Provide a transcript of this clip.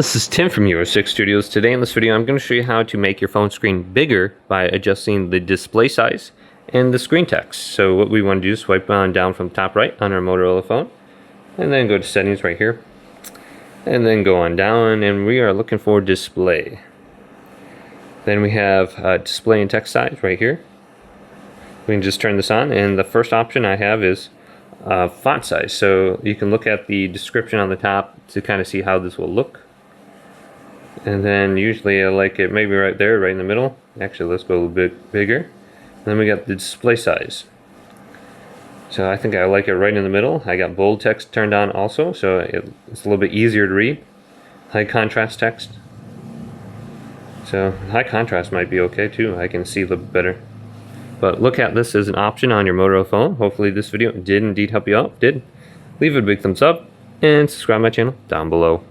This is Tim from Euro 6 Studios. Today in this video I'm going to show you how to make your phone screen bigger by adjusting the display size and the screen text. So what we want to do is swipe on down from top right on our Motorola phone and then go to settings right here and then go on down, and we are looking for display. Then we have display and text size right here. We can just turn this on, and the first option I have is font size. So you can look at the description on the top to kind of see how this will look. And then usually I like it maybe right there, right in the middle. Actually, let's go a little bit bigger. Then we got the display size. So I think I like it right in the middle. I got bold text turned on also, so it's a little bit easier to read. High contrast text. So high contrast might be okay too. I can see a little bit better. But look at this as an option on your Motorola phone. Hopefully this video did indeed help you out. If it did, leave it a big thumbs up and subscribe to my channel down below.